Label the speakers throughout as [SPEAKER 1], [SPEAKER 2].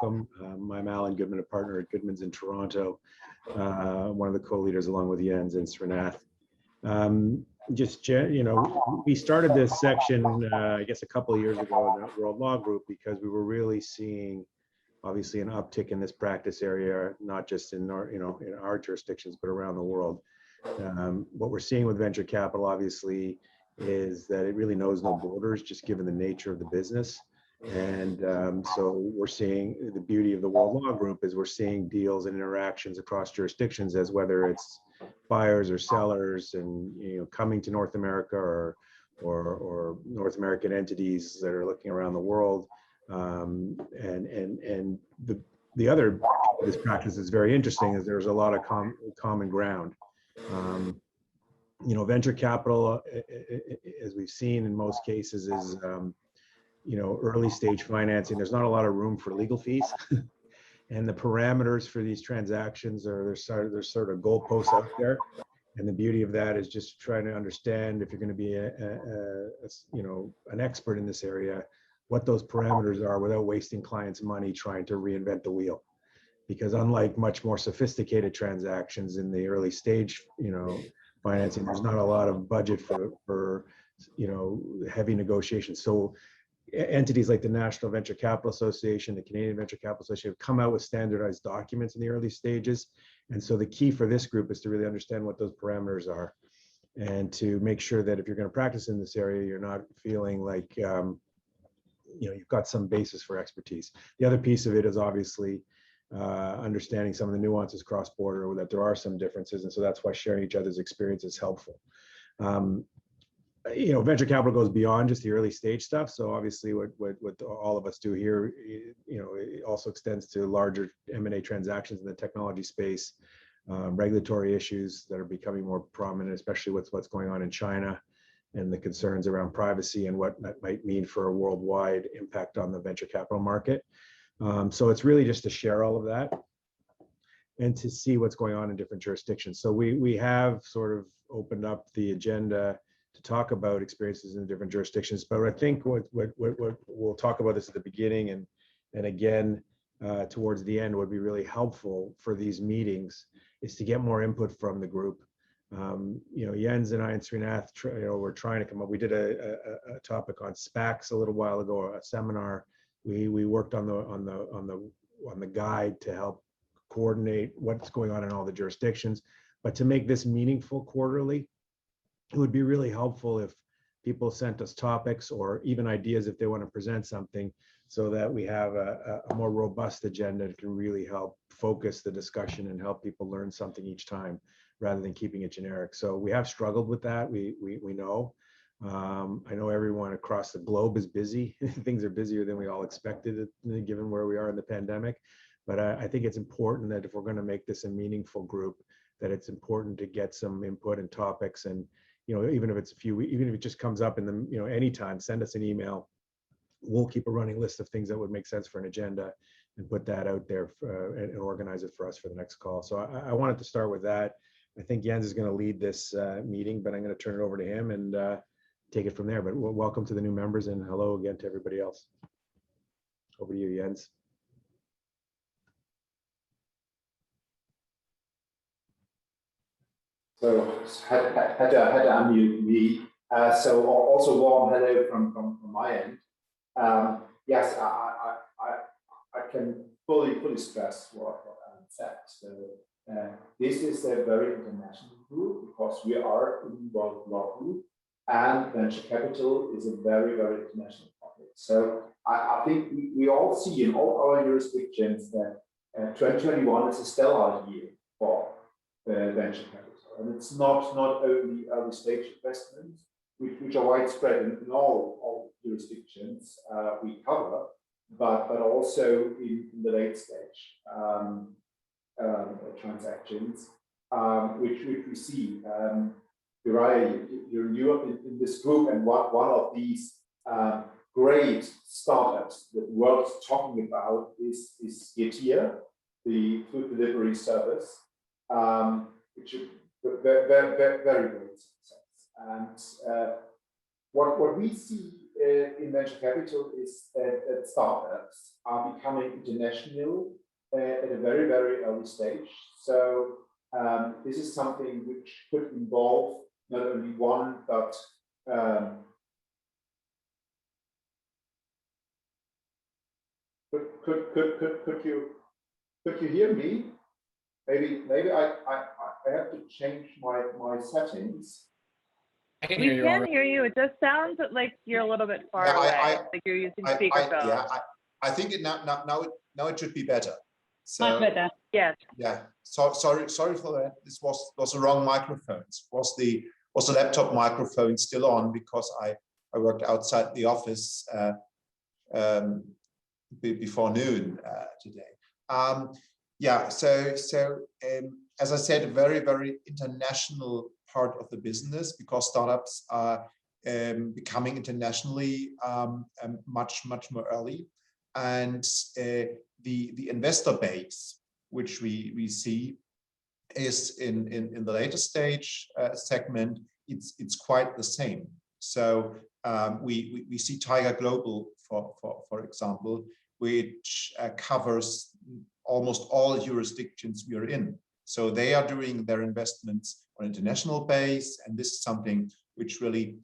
[SPEAKER 1] welcome. I'm Alan Goodman, a partner at Goodman's in Toronto, one of the co-leaders along with Jens and Srinath. We started this section, I guess, a couple of years ago in the World Law Group because we were really seeing, obviously, an uptick in this practice area, not just in our, in our jurisdictions, but around the world. What we're seeing with venture capital, obviously, is that it really knows no borders, just given the nature of the business. And so we're seeing the beauty of the World Law Group is we're seeing deals and interactions across jurisdictions, as whether it's buyers or sellers, and coming to North America or North American entities that are looking around the world. And the other this practice is very interesting is there's a lot of common ground. Venture capital, as we've seen in most cases, is early stage financing. There's not a lot of room for legal fees. And the parameters for these transactions there's sort of goalposts out there. And the beauty of that is just trying to understand, if you're going to be an expert in this area, what those parameters are without wasting clients' money trying to reinvent the wheel. Because unlike much more sophisticated transactions in the early stage, financing, there's not a lot of budget for heavy negotiations. So entities like the National Venture Capital Association, the Canadian Venture Capital Association have come out with standardized documents in the early stages. And so the key for this group is to really understand what those parameters are, and to make sure that if you're going to practice in this area, you're not feeling like you've got some basis for expertise. The other piece of it is obviously understanding some of the nuances cross-border, or that there are some differences, and so that's why sharing each other's experience is helpful. Venture capital goes beyond just the early stage stuff. So obviously what all of us do here, it also extends to larger M&A transactions in the technology space, regulatory issues that are becoming more prominent, especially with what's going on in China and the concerns around privacy and what that might mean for a worldwide impact on the venture capital market. So it's really just to share all of that and to see what's going on in different jurisdictions. So we have sort of opened up the agenda to talk about experiences in the different jurisdictions. But I think what we'll talk about this at the beginning and again towards the end would be really helpful for these meetings is to get more input from the group. Jens and I and Srinath, we're trying to come up. We did a topic on SPACs a little while ago, a seminar. We worked on the guide to help coordinate what's going on in all the jurisdictions. But to make this meaningful quarterly, it would be really helpful if people sent us topics or even ideas if they want to present something, so that we have a more robust agenda that can really help focus the discussion and help people learn something each time, rather than keeping it generic. So we have struggled with that. We know. I know everyone across the globe is busy. Things are busier than we all expected, given where we are in the pandemic. But I think it's important that if we're going to make this a meaningful group, that it's important to get some input and topics. And even if it's even if it just comes up in the anytime, send us an email. We'll keep a running list of things that would make sense for an agenda and put that out there and organize it for us for the next call. So I wanted to start with that. I think Jens is going to lead this meeting, but I'm going to turn it over to him and take it from there. But welcome to the new members, and hello again to everybody else. Over to you, Jens.
[SPEAKER 2] So had to unmute me. So also warm hello from my end. Yes, I can fully stress what Alan said. So this is a very international group because we are in World Law Group, and venture capital is a very international topic. So I think we all see in all our jurisdictions that 2021 is a stellar year for venture capital. And it's not only early stage investments, which are widespread in all jurisdictions we cover, but also in the late stage transactions, which we see. Uriah, you're new in this group, and one of these great startups that the world's talking about is Getir, the food delivery service, which is very great success. And what we see in venture capital is that startups are becoming international at a very, very early stage. So this is something which could involve not only one, but could you hear me? Maybe I have to change my settings.
[SPEAKER 3] I can
[SPEAKER 4] We
[SPEAKER 3] hear you.
[SPEAKER 4] can
[SPEAKER 3] All right.
[SPEAKER 4] hear you. It just sounds like you're a little bit far
[SPEAKER 2] Yeah,
[SPEAKER 4] away, like you're using speakerphone.
[SPEAKER 2] Yeah, I think it now it should be better. So
[SPEAKER 4] Much better. Yes.
[SPEAKER 2] yeah, sorry for that. This was the wrong microphone. Was the laptop microphone still on, because I worked outside the office before noon today. Yeah, so as I said, a very, very international part of the business, because startups are becoming internationally much more early, and the investor base which we see is in the later stage segment. It's quite the same. So we see Tiger Global, for example, which covers almost all jurisdictions we are in. So they are doing their investments on international base, and this is something which really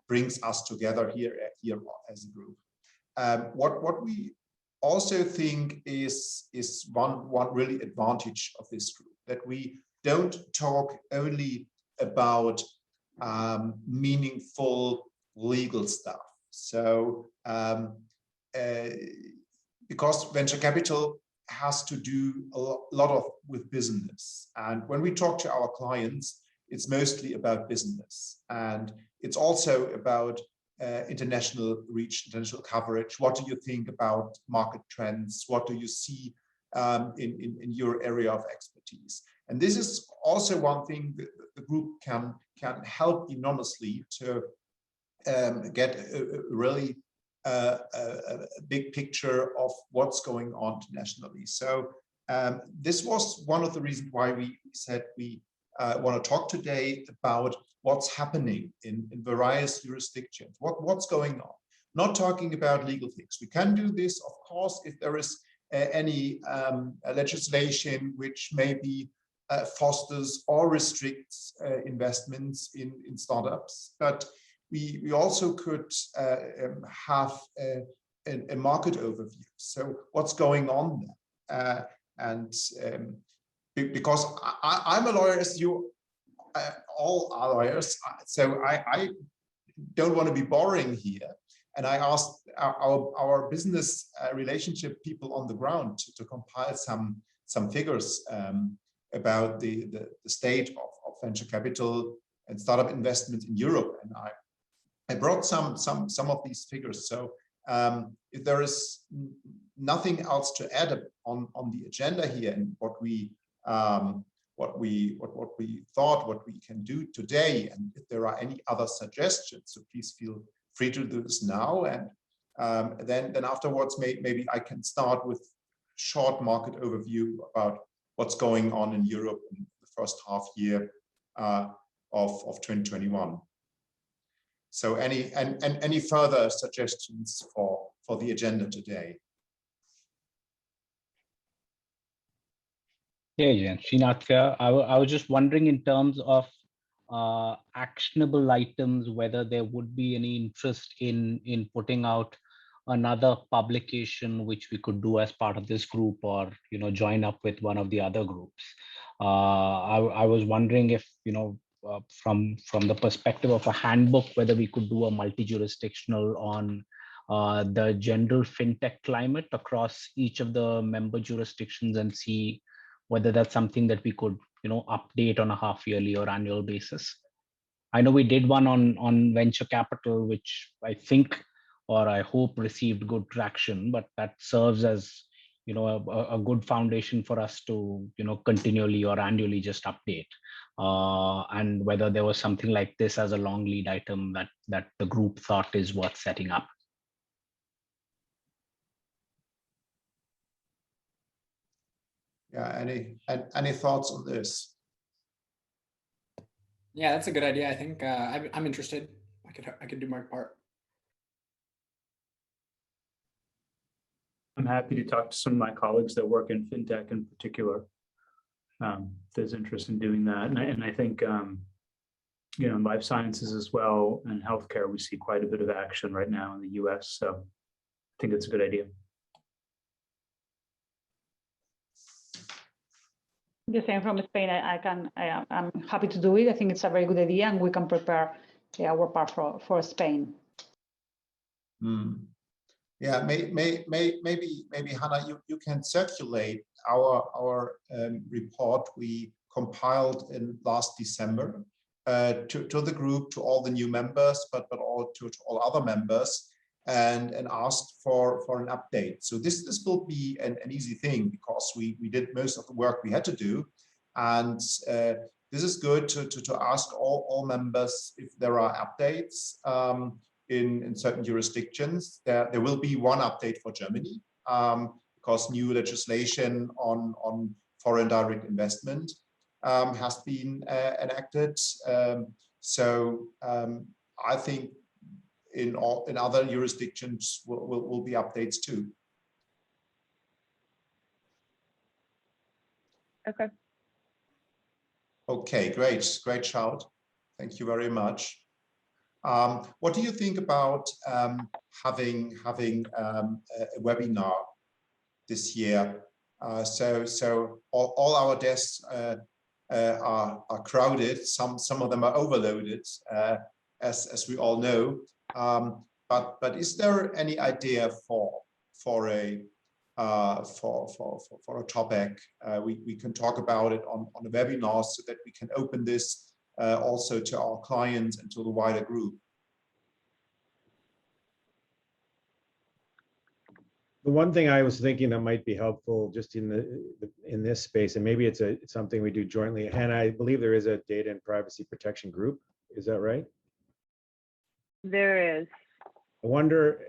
[SPEAKER 2] brings us together here as a group. What we also think is one really advantage of this group, that we don't talk only about meaningful legal stuff. So because venture capital has to do a lot with business, and when we talk to our clients, it's mostly about business, and it's also about international reach, international coverage. What do you think about market trends? What do you see in your area of expertise? And this is also one thing that the group can help enormously to get a really big picture of what's going on internationally. So this was one of the reasons why we said we want to talk today about what's happening in various jurisdictions, what's going on. Not talking about legal things. We can do this, of course, if there is any legislation which maybe fosters or restricts investments in startups, but we also could have a market overview. So what's going on there? Because I'm a lawyer, as you all are lawyers, so I don't want to be boring here. And I asked our business relationship people on the ground to compile some figures about the state of venture capital and startup investments in Europe, and I brought some of these figures. So if there is nothing else to add on the agenda here, and what we thought, what we can do today, and if there are any other suggestions, so please feel free to do this now, and then afterwards maybe I can start with short market overview about what's going on in Europe in the first half year of 2021. So any further suggestions for the agenda today?
[SPEAKER 5] Yeah, Jen, Srinath, I was just wondering, in terms of actionable items, whether there would be any interest in putting out another publication which we could do as part of this group, or join up with one of the other groups. I was wondering if from the perspective of a handbook, whether we could do a multi-jurisdictional on the general fintech climate across each of the member jurisdictions, and see whether that's something that we could update on a half-yearly or annual basis. I know we did one on venture capital, which I think, or I hope, received good traction, but that serves as a good foundation for us to continually or annually just update. And whether there was something like this as a long lead item that the group thought is worth setting up.
[SPEAKER 2] Yeah, any thoughts on this?
[SPEAKER 3] Yeah, that's a good idea. I think I'm interested. I could do my part. I'm happy to talk to some of my colleagues that work in fintech in particular. If there's interest in doing that, and I think in life sciences as well and healthcare, we see quite a bit of action right now in the U.S. So I think it's a good idea.
[SPEAKER 6] The same from Spain. I'm happy to do it. I think it's a very good idea, and we can prepare our part for Spain.
[SPEAKER 7] Yeah, maybe Hannah, you can circulate our report we compiled in last December to the group, to all the new members, but all to all other members, and asked for an update. So this will be an easy thing, because we did most of the work we had to do, and this is good to ask all members if there are updates in certain jurisdictions. There will be one update for Germany, because new legislation on foreign direct investment has been enacted. So I think in other jurisdictions will be updates too.
[SPEAKER 4] Okay.
[SPEAKER 7] Okay, great shout. Thank you very much. What do you think about having a webinar this year? So all our desks are crowded. Some of them are overloaded, as we all know. But is there any idea for a topic? We can talk about it on a webinar, so that we can open this also to our clients and to the wider group.
[SPEAKER 1] The one thing I was thinking that might be helpful just in this space, and maybe it's something we do jointly. Hannah, I believe there is a data and privacy protection group. Is that right?
[SPEAKER 4] There is.
[SPEAKER 1] I wonder,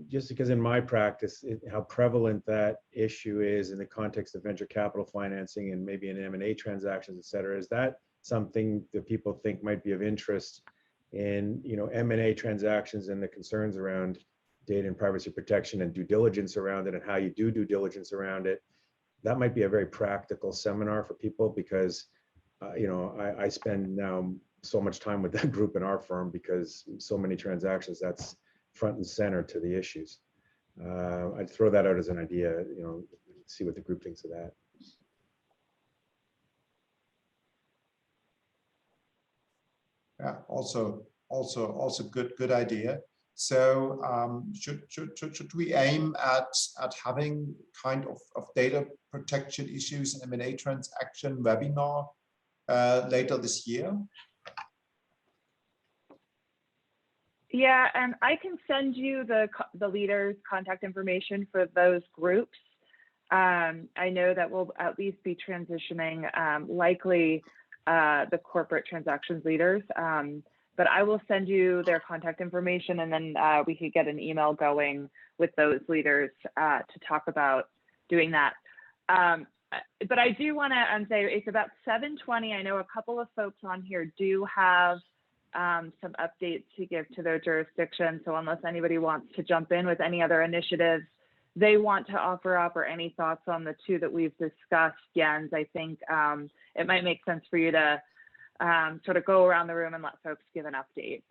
[SPEAKER 1] just because in my practice, how prevalent that issue is in the context of venture capital financing and maybe in M&A transactions, et cetera. Is that something that people think might be of interest in, M&A transactions and the concerns around data and privacy protection and due diligence around it, and how you do due diligence around it? That might be a very practical seminar for people, because I spend now so much time with that group in our firm, because so many transactions, that's front and center to the issues. I'd throw that out as an idea, see what the group thinks of that.
[SPEAKER 7] Yeah, also good idea. So should we aim at having kind of data protection issues and M&A transaction webinar later this year?
[SPEAKER 4] Yeah, and I can send you the leaders' contact information for those groups. I know that we'll at least be transitioning likely the corporate transactions leaders, but I will send you their contact information, and then we could get an email going with those leaders to talk about doing that. But I do want to say it's about 7:20. I know a couple of folks on here do have some updates to give to their jurisdiction. So unless anybody wants to jump in with any other initiatives they want to offer up, or any thoughts on the two that we've discussed, Jens, I think it might make sense for you to sort of go around the room and let folks give an update.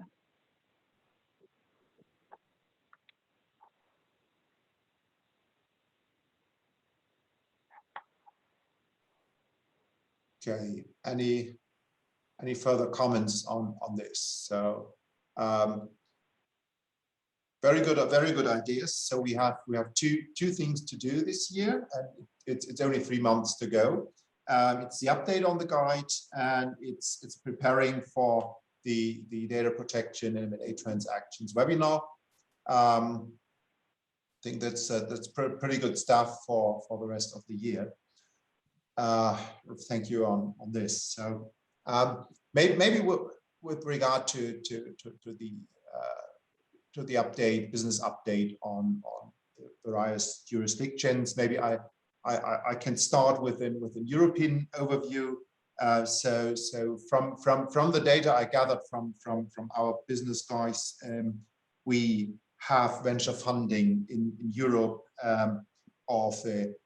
[SPEAKER 7] Okay, any further comments on this? So very good ideas. So we have two things to do this year, and it's only 3 months to go. It's the update on the guide, and it's preparing for the data protection and M&A transactions webinar. I think that's pretty good stuff for the rest of the year. Thank you on this. So maybe with regard to the update, business update on the various jurisdictions, maybe I can start with an European overview. So from the data I gathered from our business guys, we have venture funding in Europe of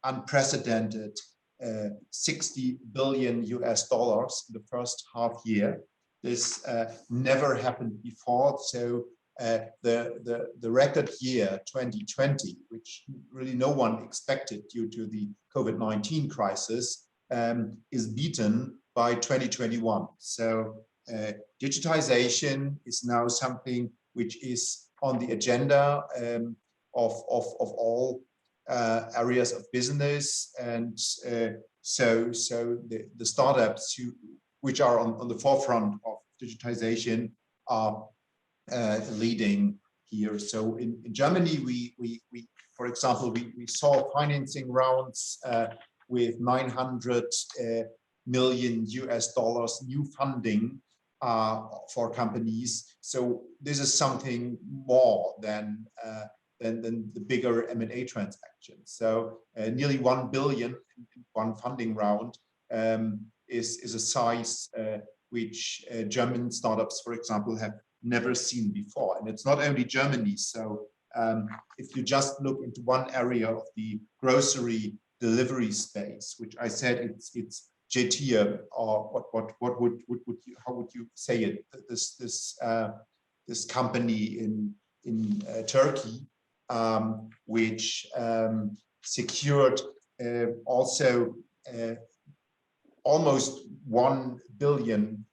[SPEAKER 7] unprecedented $60 billion in the first half year. This never happened before. So the record year 2020, which really no one expected due to the COVID-19 crisis, is beaten by 2021. So digitization is now something which is on the agenda of all areas of business, and so the startups which are on the forefront of digitization are leading here. So in Germany, we for example, we saw financing rounds with $900 million new funding for companies. So this is something more than the bigger M&A transactions. So nearly 1 billion in one funding round is a size which German startups, for example, have never seen before. And it's not only Germany. So if you just look into one area of the grocery delivery space, which I said it's Getir, or what would you, how would you say it? This company in Turkey, which secured also almost $1 billion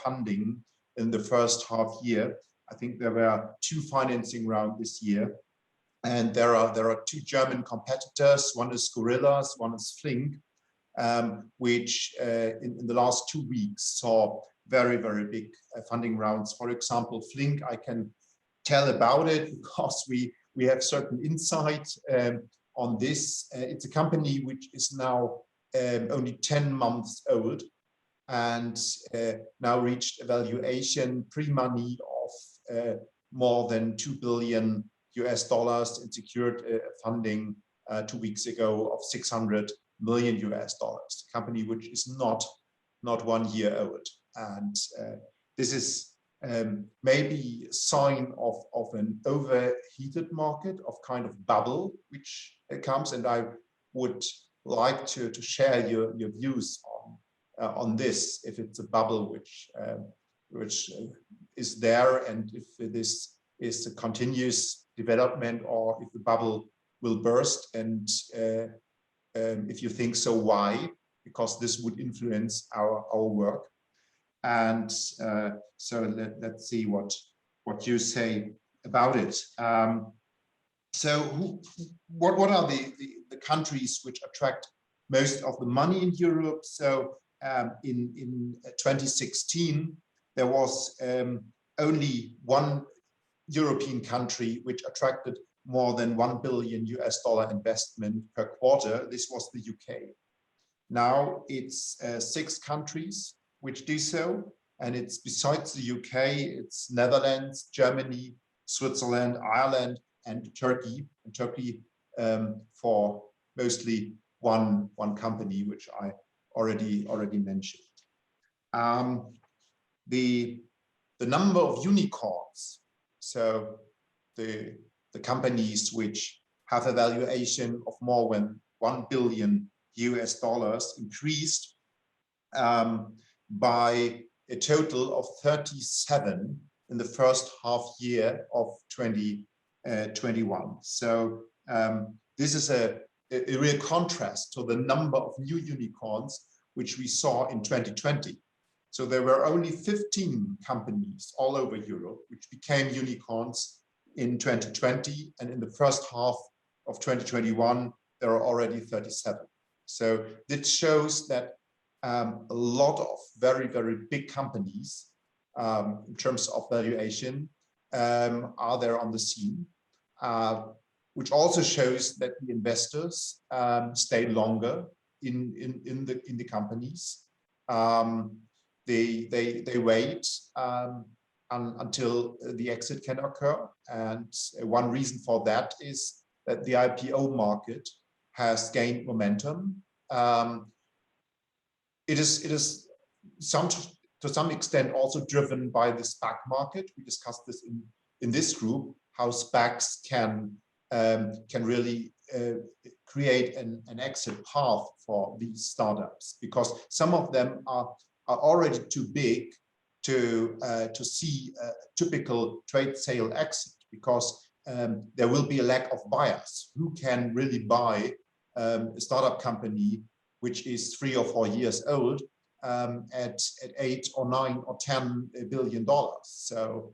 [SPEAKER 7] funding in the first half year. I think there were 2 financing rounds this year, and there are 2 German competitors. One is Gorillas, one is Flink, which in the last 2 weeks saw very big funding rounds. For example, Flink, I can tell about it because we have certain insight on this. It's a company which is now only 10 months old, and now reached a valuation pre-money of more than $2 billion, and secured funding 2 weeks ago of $600 million. A company which is not 1 year old, and this is maybe a sign of an overheated market, of kind of bubble which comes, and I would like to share your views on this, if it's a bubble which is there, and if this is a continuous development, or if the bubble will burst, and if you think so, why? Because this would influence our work. And so let's see what you say about it. So what are the countries which attract most of the money in Europe? So in 2016, there was only one European country which attracted more than $1 billion investment per quarter. This was the UK. Now it's 6 countries which do so, and it's besides the UK, it's Netherlands, Germany, Switzerland, Ireland, and Turkey. And Turkey for mostly one company, which I already mentioned. The number of unicorns, so the companies which have a valuation of more than $1 billion increased by a total of 37 in the first half year of 2021. So this is a real contrast to the number of new unicorns which we saw in 2020. So there were only 15 companies all over Europe which became unicorns in 2020, and in the first half of 2021 there are already 37. So this shows that a lot of very big companies in terms of valuation are there on the scene, which also shows that the investors stay longer in the companies. They wait until the exit can occur, and one reason for that is that the IPO market has gained momentum. It is to some extent also driven by the SPAC market. We discussed this in this group, how SPACs can really create an exit path for these startups, because some of them are already too big to see a typical trade sale exit, because there will be a lack of buyers who can really buy a startup company which is 3 or 4 years old at $8 or $9 or $10 billion. So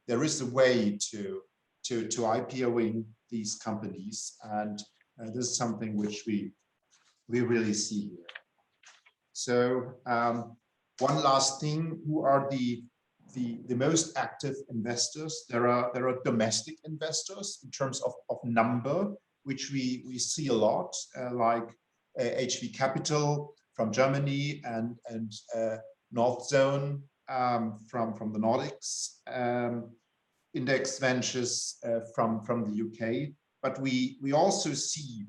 [SPEAKER 7] there is a way to IPOing these companies, and this is something which we really see here. So one last thing: who are the most active investors? There are domestic investors in terms of number, which we see a lot, like HV Capital from Germany and North Zone from the Nordics, Index Ventures from the UK. But we also see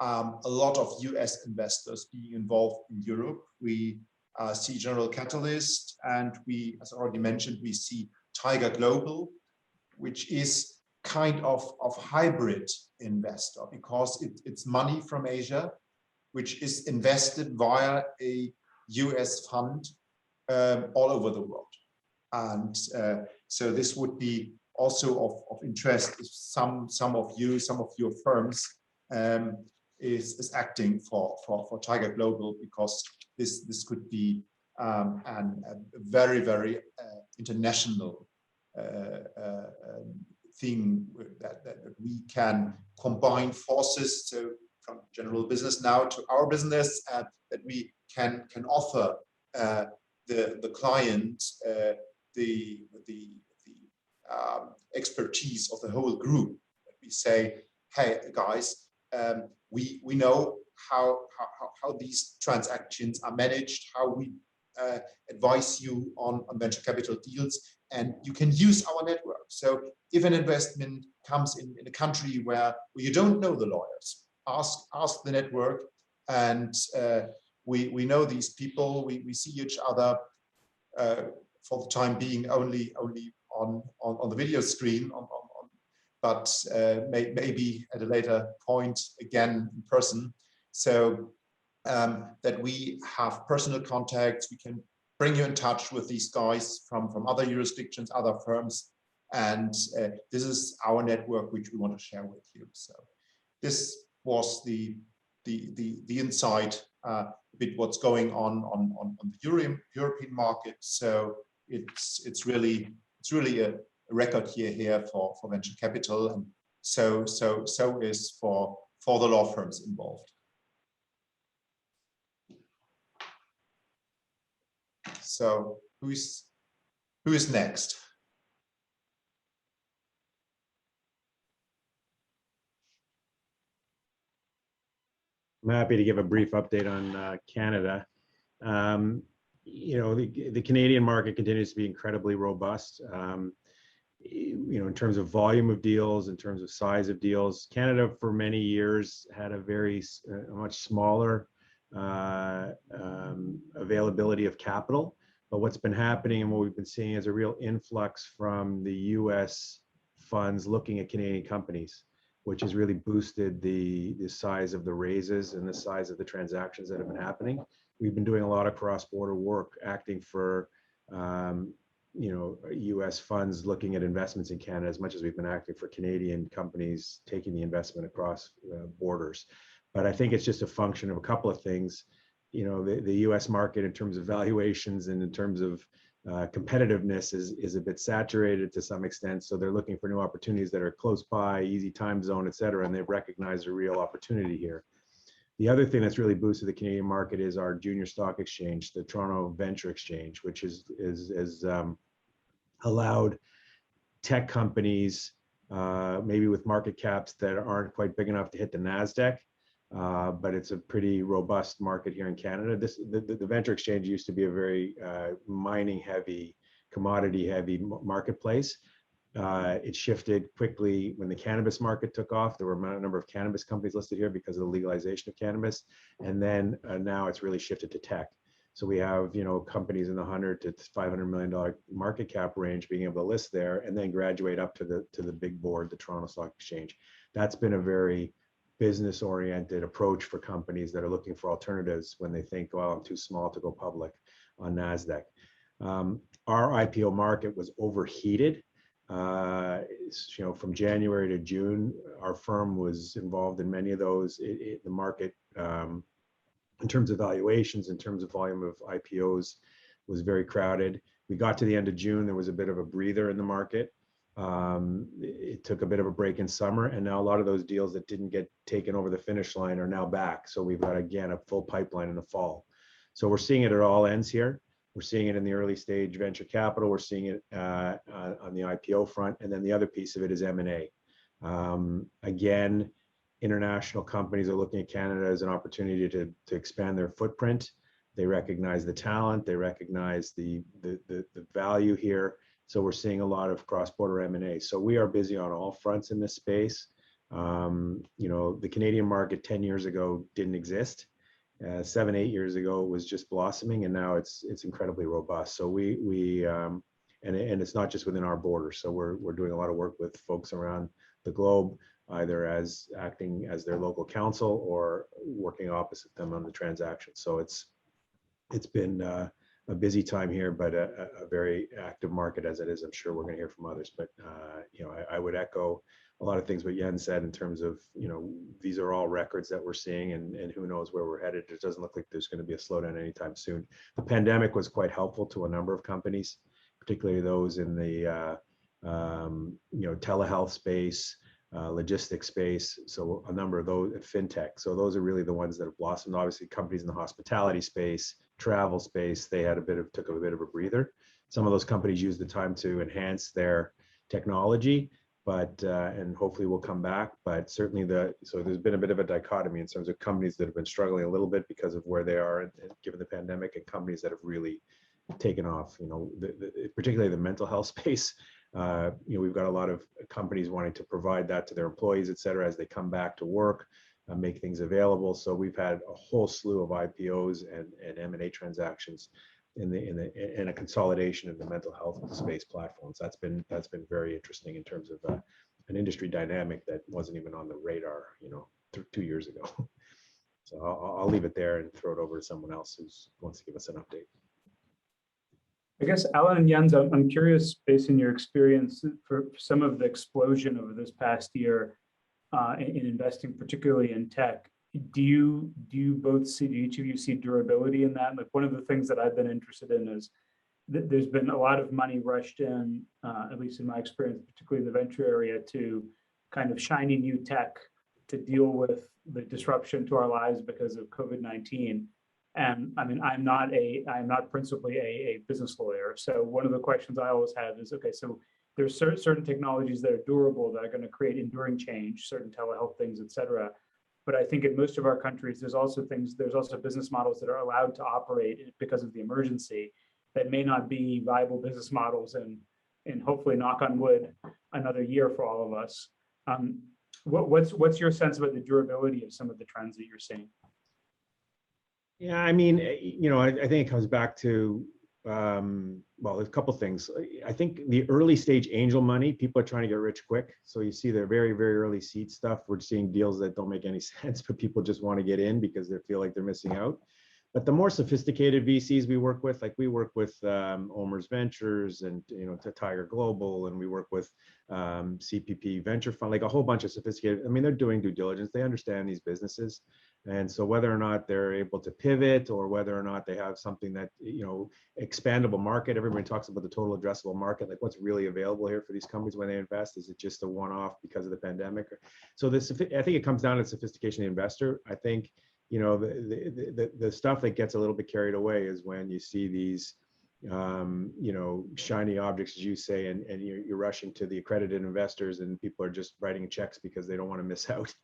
[SPEAKER 7] a lot of US investors being involved in Europe. We see General Catalyst, and we, as already mentioned, we see Tiger Global, which is kind of hybrid investor, because it's money from Asia, which is invested via a US fund all over the world. And so this would be also of interest if some of your firms is acting for Tiger Global, because this could be a very international thing that we can combine forces. So from general business now to our business, that we can offer the client the expertise of the whole group. We say, hey guys, we know how these transactions are managed, how we advise you on venture capital deals, and you can use our network. So if an investment comes in a country where you don't know the lawyers, ask the network, and we know these people. We see each other for the time being only on the video screen, but maybe at a later point again in person. So that we have personal contacts, we can bring you in touch with these guys from other jurisdictions, other firms, and this is our network which we want to share with you. So this was the insight, a bit what's going on the European market. So it's really a record year here for venture capital, and so is for the law firms involved. So who is next?
[SPEAKER 1] I'm happy to give a brief update on Canada. You know, the Canadian market continues to be incredibly robust. You know, in terms of volume of deals, in terms of size of deals, Canada for many years had a much smaller availability of capital. But what's been happening and what we've been seeing is a real influx from the US funds looking at Canadian companies, which has really boosted the size of the raises and the size of the transactions that have been happening. We've been doing a lot of cross-border work, acting for you know, US funds looking at investments in Canada as much as we've been acting for Canadian companies taking the investment across borders. But I think it's just a function of a couple of things. You know, the US market in terms of valuations and in terms of competitiveness is a bit saturated to some extent. So they're looking for new opportunities that are close by, easy time zone, et cetera, and they've recognized a real opportunity here. The other thing that's really boosted the Canadian market is our junior stock exchange, the Toronto Venture Exchange, which is allowed tech companies, maybe with market caps that aren't quite big enough to hit the NASDAQ, but it's a pretty robust market here in Canada. The Venture Exchange used to be a very mining-heavy, commodity-heavy marketplace. It shifted quickly when the cannabis market took off. There were a number of cannabis companies listed here because of the legalization of cannabis. And then now it's really shifted to tech. So we have, you know, companies in the $100 to $500 million market cap range being able to list there and then graduate up to the big board, the Toronto Stock Exchange. That's been a very business oriented approach for companies that are looking for alternatives when they think, well, I'm too small to go public on NASDAQ. Our IPO market was overheated. From January to June, our firm was involved in many of those. The market, in terms of valuations, in terms of volume of IPOs, was very crowded. We got to the end of June, there was a bit of a breather in the market. It took a bit of a break in summer, and now a lot of those deals that didn't get taken over the finish line are now back. So we've got, again, a full pipeline in the fall. So we're seeing it at all ends here. We're seeing it in the early stage venture capital. We're seeing it on the IPO front. And then the other piece of it is M&A. Again, international companies are looking at Canada as an opportunity to expand their footprint. They recognize the talent. They recognize the value here. So we're seeing a lot of cross-border M&A. So we are busy on all fronts in this space. The Canadian market 10 years ago didn't exist. 7, 8 years ago, it was just blossoming, and now it's incredibly robust. So and it's not just within our borders. So we're doing a lot of work with folks around the globe, either as acting as their local counsel or working opposite them on the transaction. So it's been a busy time here, but a very active market as it is. I'm sure we're going to hear from others, but I would echo a lot of things what Jens said in terms of, these are all records that we're seeing, and who knows where we're headed. It doesn't look like there's going to be a slowdown anytime soon. The pandemic was quite helpful to a number of companies, particularly those in the telehealth space, logistics space. So a number of those, fintech. So those are really the ones that have blossomed. Obviously, companies in the hospitality space, travel space, they had took a bit of a breather. Some of those companies used the time to enhance their technology, but and hopefully will come back. But certainly so there's been a bit of a dichotomy in terms of companies that have been struggling a little bit because of where they are and given the pandemic, and companies that have really taken off. Particularly the mental health space. We've got a lot of companies wanting to provide that to their employees, et cetera, as they come back to work, make things available. So we've had a whole slew of IPOs and M&A transactions in a consolidation of the mental health space platforms. That's been very interesting in terms of an industry dynamic that wasn't even on the radar, 2 years ago. So I'll leave it there and throw it over to someone else who wants to give us an update.
[SPEAKER 3] I guess, Alan and Jens, I'm curious, based on your experience, for some of the explosion over this past year in investing, particularly in tech, do you both see, do each of you see durability in that? Like, one of the things that I've been interested in is there's been a lot of money rushed in, at least in my experience, particularly in the venture area, to kind of shiny new tech to deal with the disruption to our lives because of COVID-19. And I mean, I'm not principally a business lawyer. So one of the questions I always have is, okay, so there's certain technologies that are durable, that are going to create enduring change, certain telehealth things, et cetera. But I think in most of our countries, there's also business models that are allowed to operate because of the emergency that may not be viable business models and hopefully, knock on wood, another year for all of us. What's your sense about the durability of some of the trends that you're seeing?
[SPEAKER 1] Yeah, I mean, I think it comes back to, there's a couple things. I think the early stage angel money, people are trying to get rich quick. So you see their very, very early seed stuff. We're seeing deals that don't make any sense, but people just want to get in because they feel like they're missing out. But the more sophisticated VCs we work with, like we work with OMERS Ventures and to Tiger Global, and we work with CPP Venture Fund, like a whole bunch of sophisticated. I mean, they're doing due diligence. They understand these businesses, and so whether or not they're able to pivot, or whether or not they have something that expandable market. Everybody talks about the total addressable market, like what's really available here for these companies when they invest. Is it just a one-off because of the pandemic? So I think it comes down to sophistication of the investor. I think. The stuff that gets a little bit carried away is when you see these, shiny objects, as you say, and you're rushing to the accredited investors, and people are just writing checks because they don't want to miss out,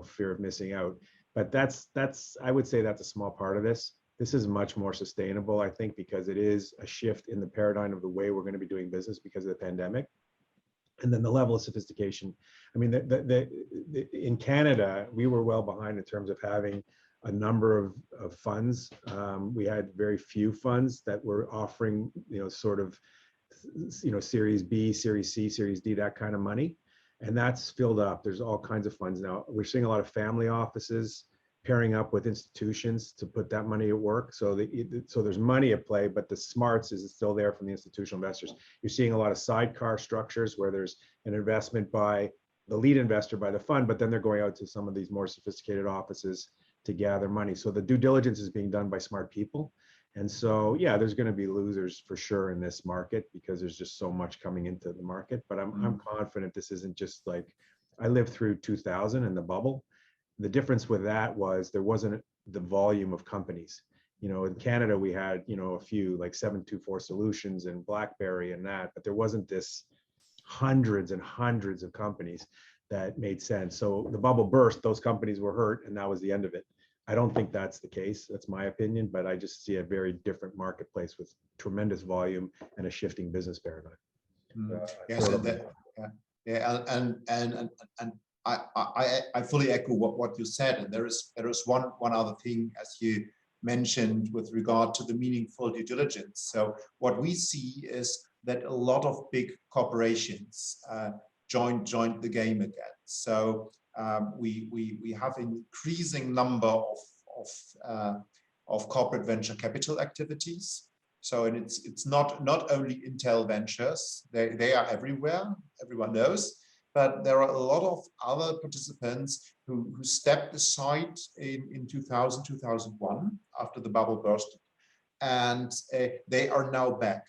[SPEAKER 1] fear of missing out. But that's I would say that's a small part of this. This is much more sustainable, I think, because it is a shift in the paradigm of the way we're going to be doing business because of the pandemic. And then the level of sophistication. I mean, in Canada, we were well behind in terms of having a number of funds. We had very few funds that were offering, sort of, Series B, Series C, Series D, that kind of money. And that's filled up. There's all kinds of funds now. We're seeing a lot of family offices pairing up with institutions to put that money at work. So there's money at play, but the smarts is still there from the institutional investors. You're seeing a lot of sidecar structures where there's an investment by the lead investor, by the fund, but then they're going out to some of these more sophisticated offices to gather money. So the due diligence is being done by smart people. And so, yeah, there's going to be losers for sure in this market because there's just so much coming into the market. But I'm confident this isn't just like, I lived through 2000 and the bubble. The difference with that was there wasn't the volume of companies. You know, in Canada, we had, you know, a few like 724 Solutions and BlackBerry and that, but there wasn't this hundreds and hundreds of companies that made sense. So the bubble burst, those companies were hurt, and that was the end of it. I don't think that's the case. That's my opinion, but I just see a very different marketplace with tremendous volume and a shifting business paradigm.
[SPEAKER 7] Yes, and I fully echo what you said, and there is one other thing, as you mentioned, with regard to the meaningful due diligence. So what we see is that a lot of big corporations joined the game again. So we have an increasing number of corporate venture capital activities. So, and it's not only Intel Ventures, they are everywhere, everyone knows, but there are a lot of other participants who stepped aside in 2000, 2001 after the bubble burst, and they are now back.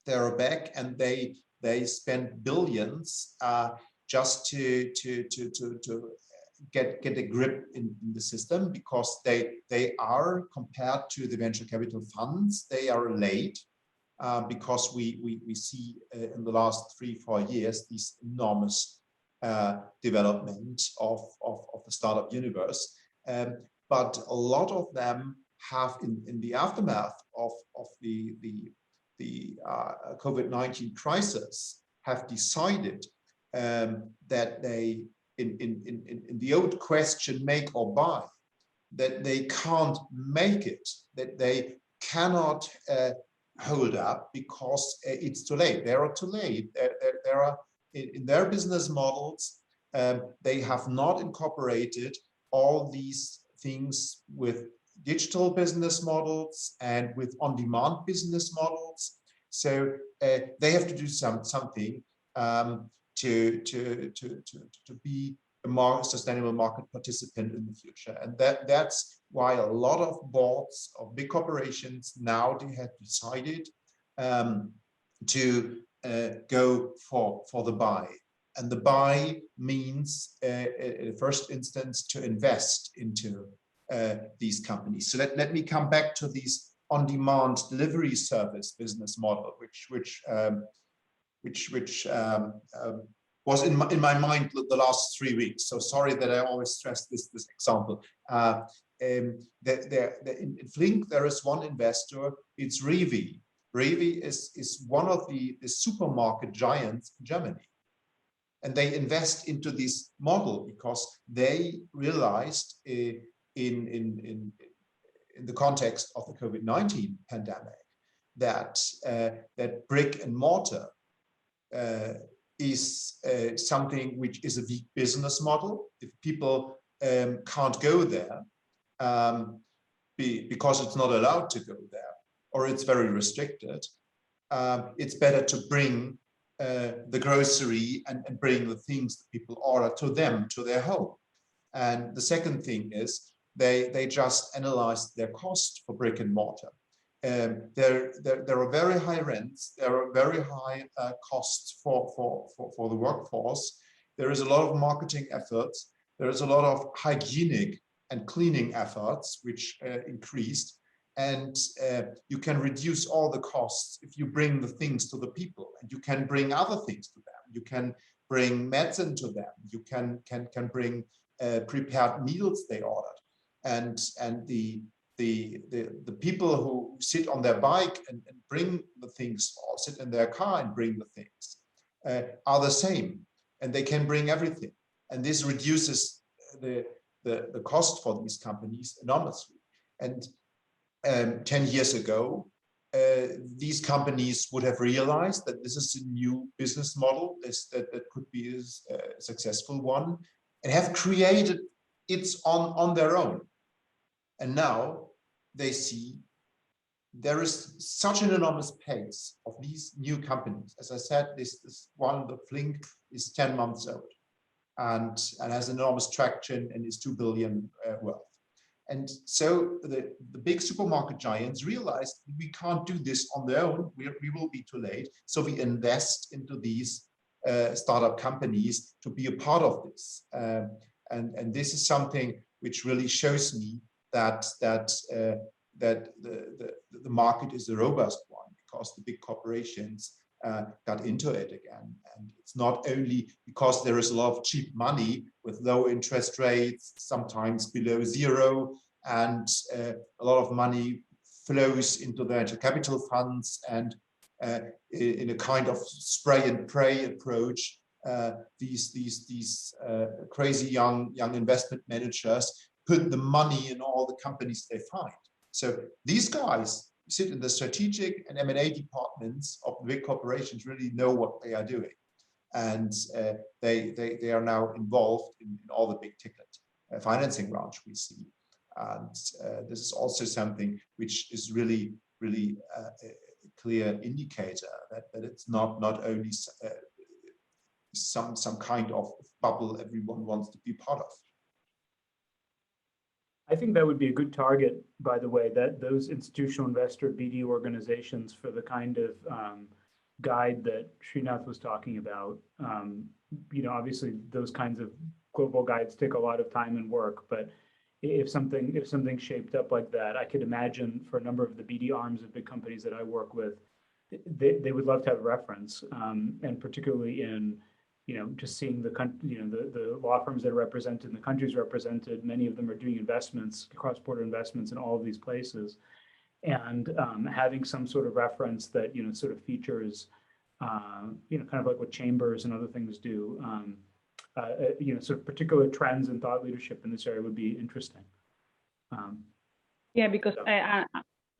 [SPEAKER 7] They are back, and they spend billions just to get a grip in the system, because they are, compared to the venture capital funds, they are late, because we see in the last 3-4 years this enormous development of the startup universe. But a lot of them have, in the aftermath of the COVID-19 crisis, have decided that they, in the old question, make or buy, that they can't make it, that they cannot hold up because it's too late. They are too late. There are, in their business models, they have not incorporated all these things with digital business models and with on-demand business models. So they have to do something to be a more sustainable market participant in the future. And that's why a lot of boards of big corporations now, they have decided to go for the buy. And the buy means, in the first instance, to invest into these companies. So let me come back to these on-demand delivery service business model, which was in my mind the last 3 weeks. So sorry that I always stress this example. In Flink, there is one investor. It's Rewe. Rewe is one of the supermarket giants in Germany. And they invest into this model because they realized in the context of the COVID-19 pandemic that brick and mortar is something which is a weak business model. If people can't go there because it's not allowed to go there, or it's very restricted, it's better to bring the grocery and bring the things that people order to them, to their home. And the second thing is they just analyzed their cost for brick and mortar. There are very high rents, there are very high costs for the workforce. There is a lot of marketing efforts, there is a lot of hygienic and cleaning efforts which increased, and you can reduce all the costs if you bring the things to the people, and you can bring other things to them. You can bring medicine to them, you can bring prepared meals they ordered, and the people who sit on their bike and bring the things, or sit in their car and bring the things, are the same, and they can bring everything. And this reduces the cost for these companies enormously. And 10 years ago, these companies would have realized that this is a new business model, that could be a successful one, and have created it on their own. And now they see there is such an enormous pace of these new companies. As I said, this one, the Flink, is 10 months old and has enormous traction and is 2 billion worth. And so the big supermarket giants realized we can't do this on their own. We will be too late. So we invest into these startup companies to be a part of this. And this is something which really shows me that the market is a robust one, because the big corporations got into it again. And it's not only because there is a lot of cheap money with low interest rates, sometimes below zero, and a lot of money flows into the venture capital funds, and in a kind of spray and pray approach, these crazy young investment managers put the money in all the companies they find. So these guys sit in the strategic and M&A departments of the big corporations, really know what they are doing. And they are now involved in all the big ticket financing rounds we see. And this is also something which is really a clear indicator that it's not only some kind of bubble everyone wants to be part of.
[SPEAKER 3] I think that would be a good target, by the way, that those institutional investor BD organizations for the kind of guide that Srinath was talking about. Obviously those kinds of global guides take a lot of time and work, but if something shaped up like that, I could imagine for a number of the BD arms of big companies that I work with, they would love to have a reference, and particularly in just seeing the law firms that are represented and the countries represented. Many of them are doing investments, cross-border investments in all of these places, and having some sort of reference that sort of features, kind of like what Chambers and other things do. Sort of particular trends and thought leadership in this area would be interesting.
[SPEAKER 6] Yeah, because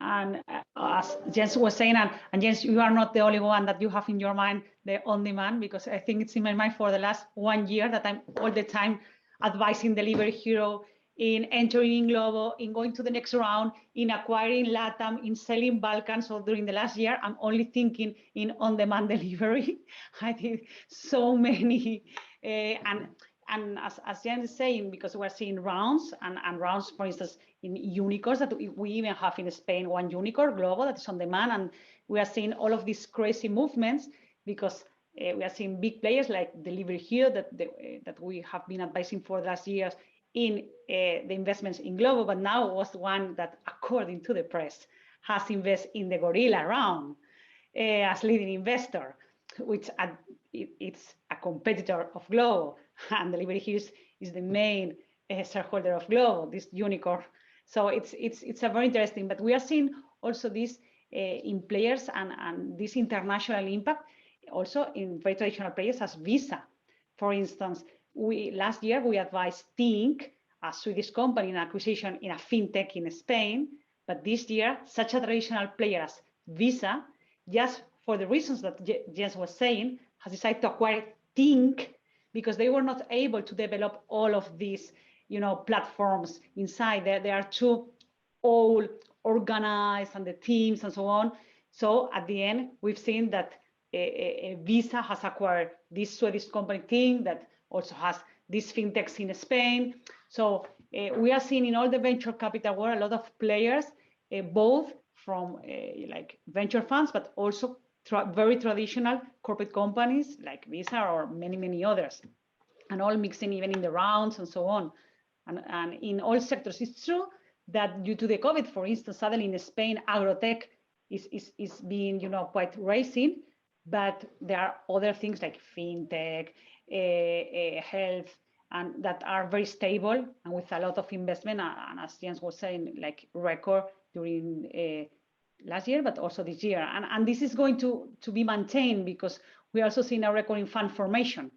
[SPEAKER 6] as Jens was saying, and Jens, you are not the only one that you have in your mind the on-demand, because I think it's in my mind for the last 1 year that I'm all the time advising Delivery Hero in entering in Glovo, in going to the next round, in acquiring LATAM, in selling Balkans. So during the last year, I'm only thinking in on-demand delivery. I think so many, and as Jan is saying, because we're seeing rounds and rounds, for instance, in unicorns, that we even have in Spain one unicorn, Glovo, that is on demand, and we are seeing all of these crazy movements because we are seeing big players like Delivery Hero that we have been advising for the last years in the investments in Glovo, but now was one that, according to the press, has invested in the Gorilla round as leading investor, which it's a competitor of Glovo, and Delivery Hero is the main shareholder of Glovo, this unicorn. So it's a very interesting, but we are seeing also this in players and this international impact also in very traditional players as Visa. For instance, last year we advised Tink, a Swedish company, in acquisition in a fintech in Spain, but this year such a traditional player as Visa, just for the reasons that Jens was saying, has decided to acquire Tink because they were not able to develop all of these, platforms inside there. They are too all organized, and the teams and so on. So at the end, we've seen that Visa has acquired this Swedish company Tink that also has these fintechs in Spain. So we are seeing in all the venture capital world a lot of players, both from like venture funds, but also very traditional corporate companies like Visa or many others, and all mixing even in the rounds and so on. And in all sectors, it's true that due to the COVID, for instance, suddenly in Spain, agrotech is being, quite rising, but there are other things like fintech, health, and that are very stable and with a lot of investment. And as Jens was saying, like record during last year, but also this year. And this is going to be maintained because we also seen a record in fund formation.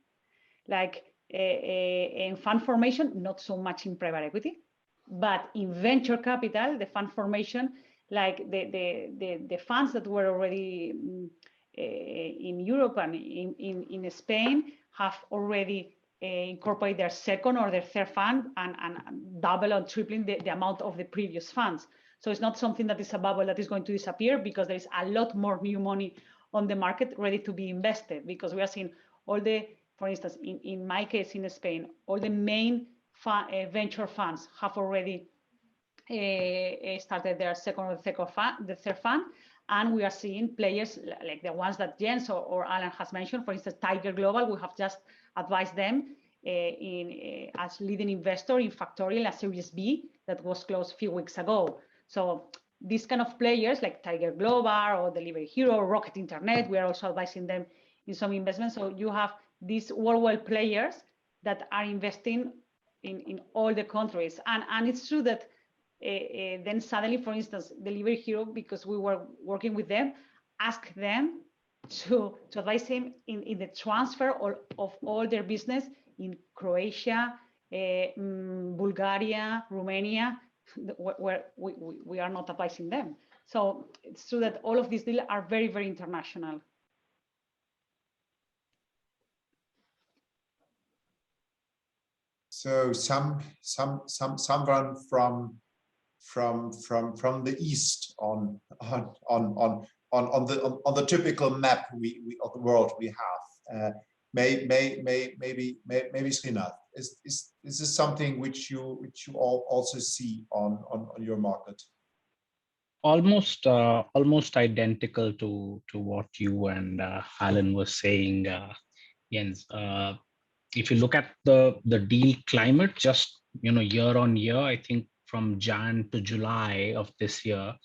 [SPEAKER 6] Like in fund formation, not so much in private equity, but in venture capital, the fund formation like the funds that were already in Europe and in Spain have already incorporated their second or their third fund and double or tripling the amount of the previous funds. So it's not something that is a bubble that is going to disappear, because there is a lot more new money on the market ready to be invested, because we are seeing all the, for instance, in my case in Spain, all the main venture funds have already started their second or the third fund. And we are seeing players like the ones that Jens or Alan has mentioned, for instance, Tiger Global. We have just advised them as leading investor in Factorial, a Series B that was closed a few weeks ago. So these kind of players like Tiger Global or Delivery Hero, Rocket Internet, we are also advising them in some investments. So you have these worldwide players that are investing in all the countries. And it's true that then suddenly, for instance, Delivery Hero, because we were working with them, asked them to advise him in the transfer of all their business in Croatia, Bulgaria, Romania, where we are not advising them. So it's true that all of these deals are very, very international.
[SPEAKER 7] So someone from the east on the typical map of the world we have. Maybe Srinath. Is this something which you all also see on your market?
[SPEAKER 5] Almost identical to what you and Alan was saying, Jens. If you look at the deal climate, just year on year, I think from Jan to July of this year,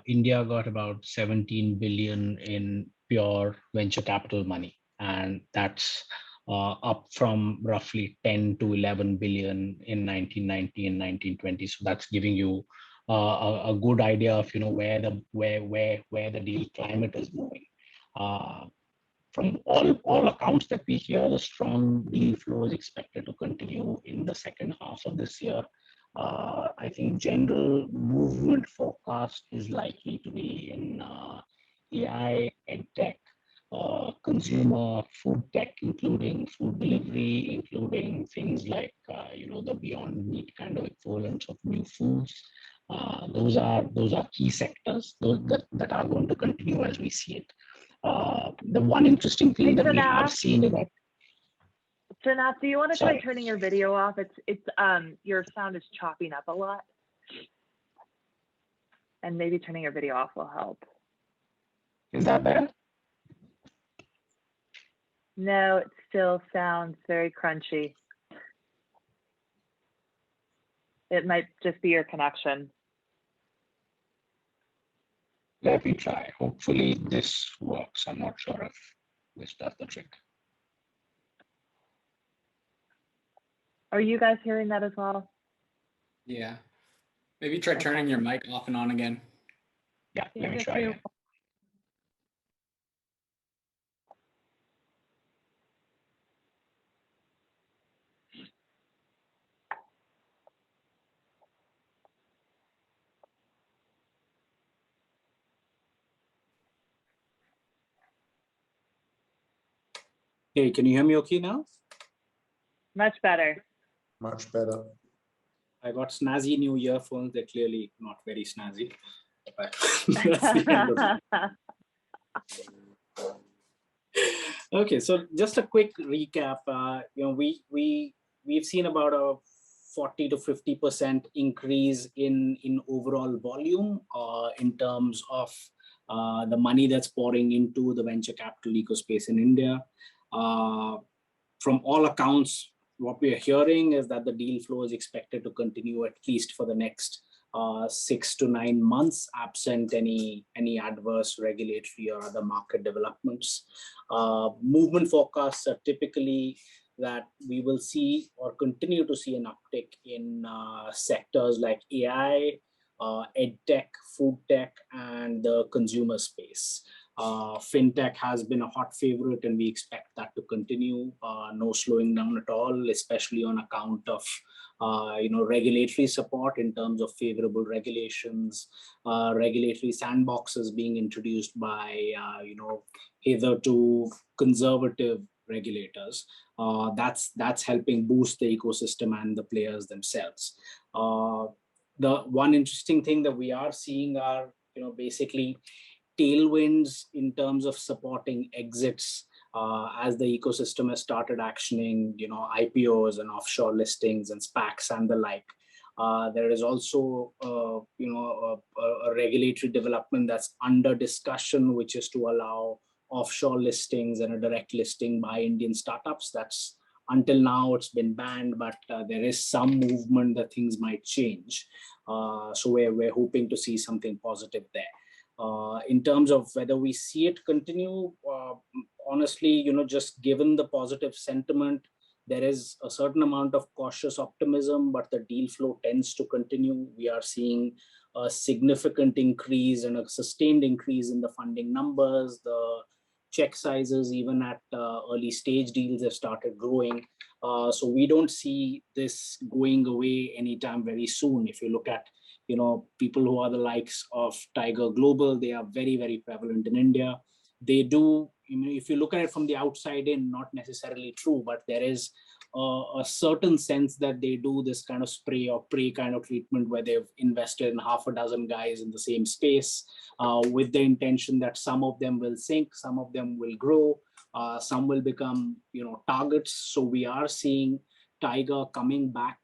[SPEAKER 5] India got about 17 billion in pure venture capital money, and that's up from roughly 10 to 11 billion in 1990 and 1920. So that's giving you a good idea of where the deal climate is moving. From all accounts that we hear, the strong deal flow is expected to continue in the second half of this year. I think general movement forecast is likely to be in AI, EdTech, consumer, food tech, including food delivery, including things like the Beyond Meat kind of equivalents of new foods. Those are key sectors that are going to continue as we see it. The one interesting thing that we have seen is that.
[SPEAKER 4] Srinath, do you want to try turning your video off? It's your sound is chopping up a lot, and maybe turning your video off will help.
[SPEAKER 5] Is that better?
[SPEAKER 4] No, it still sounds very crunchy. It might just be your connection.
[SPEAKER 5] Let me try. Hopefully this works. I'm not sure if this does the trick.
[SPEAKER 4] Are you guys hearing that as well?
[SPEAKER 8] Yeah. Maybe try turning your mic off and on again.
[SPEAKER 5] Yeah, let me try it.
[SPEAKER 9] Hey, can you hear me okay now?
[SPEAKER 4] Much better.
[SPEAKER 7] Much better.
[SPEAKER 9] I got snazzy new earphones. They're clearly not very snazzy. But that's the end of it. Okay, so just a quick recap. We've seen about a 40 to 50% increase in overall volume in terms of the money that's pouring into the venture capital ecospace in India. From all accounts, what we are hearing is that the deal flow is expected to continue at least for the next 6 to 9 months, absent any adverse regulatory or other market developments. Movement forecasts are typically that we will see or continue to see an uptick in sectors like AI, EdTech, food tech, and the consumer space. Fintech has been a hot favorite, and we expect that to continue. No slowing down at all, especially on account of regulatory support in terms of favorable regulations, regulatory sandboxes being introduced by hitherto conservative regulators. That's helping boost the ecosystem and the players themselves. The one interesting thing that we are seeing are basically tailwinds in terms of supporting exits as the ecosystem has started actioning, IPOs and offshore listings and SPACs and the like. There is also, a regulatory development that's under discussion, which is to allow offshore listings and a direct listing by Indian startups. That's until now it's been banned, but there is some movement that things might change. So we're hoping to see something positive there. In terms of whether we see it continue, honestly, just given the positive sentiment, there is a certain amount of cautious optimism, but the deal flow tends to continue. We are seeing a significant increase and a sustained increase in the funding numbers. The check sizes, even at early stage deals, have started growing. So we don't see this going away anytime very soon. If you look at people who are the likes of Tiger Global, they are very, very prevalent in India. They do, if you look at it from the outside in, not necessarily true, but there is a certain sense that they do this kind of spray or pray kind of treatment where they've invested in half a dozen guys in the same space with the intention that some of them will sink, some of them will grow, some will become targets. So we are seeing Tiger coming back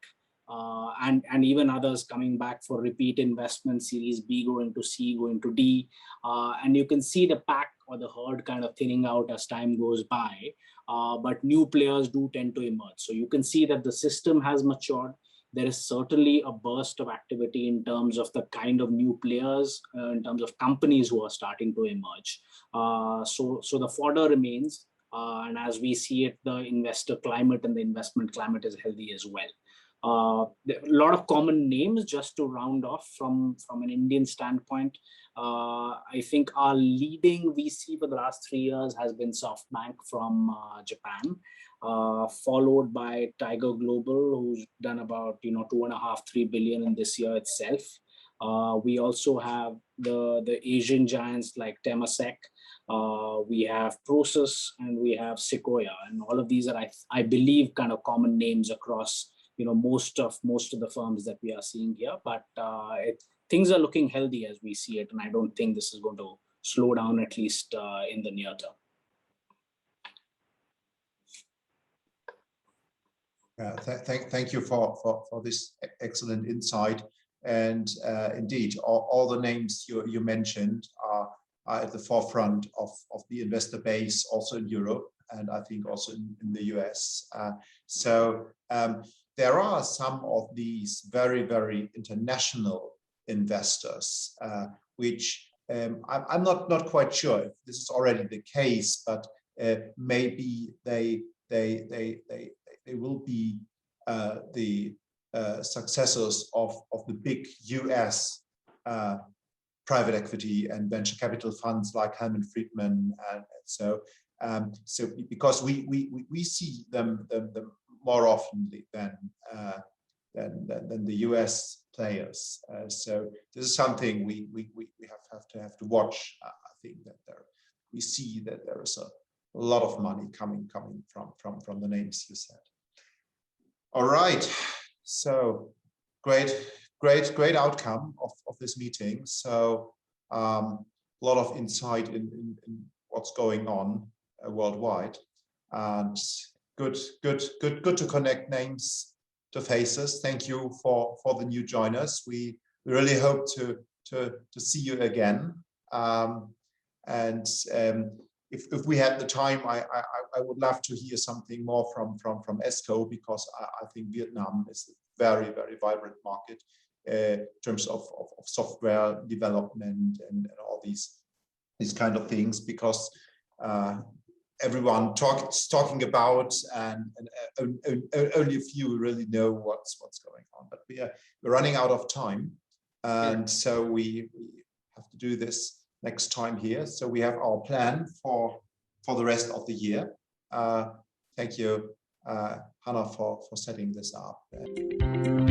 [SPEAKER 9] and even others coming back for repeat investment, Series B going to C, going to D. And you can see the pack or the herd kind of thinning out as time goes by. But new players do tend to emerge. So you can see that the system has matured. There is certainly a burst of activity in terms of the kind of new players, in terms of companies who are starting to emerge. So the fodder remains. And as we see it, the investor climate and the investment climate is healthy as well. A lot of common names just to round off from an Indian standpoint. I think our leading VC for the last 3 years has been SoftBank from Japan, followed by Tiger Global, who's done about 2.5-3 billion in this year itself. We also have the Asian giants like Temasek. We have Prosus and we have Sequoia, and all of these are I believe kind of common names across most of the firms that we are seeing here, but things are looking healthy as we see it, and I don't think this is going to slow down, at least in the near term.
[SPEAKER 7] Thank you for this excellent insight. And indeed, all the names you mentioned are at the forefront of the investor base, also in Europe, and I think also in the US. There are some of these very, very international investors, which I'm not quite sure if this is already the case, but maybe they will be the successors of the big US private equity and venture capital funds like Hellman Friedman, and so because we see them more often than the US players. So this is something we have to watch. I think that we see that there is a lot of money coming from the names you said. All right, so great outcome of this meeting. So a lot of insight in what's going on worldwide, and good to connect names to faces. Thank you for the new joiners. We really hope to see you again. If we had the time, I would love to hear something more from Esco, because I think Vietnam is a very, very vibrant market in terms of software development and all these kind of things, because everyone talking about and only a few really know what's going on. But we're running out of time, and so we have to do this next time here. So we have our plan for the rest of the year. Thank you, Hannah, for setting this up.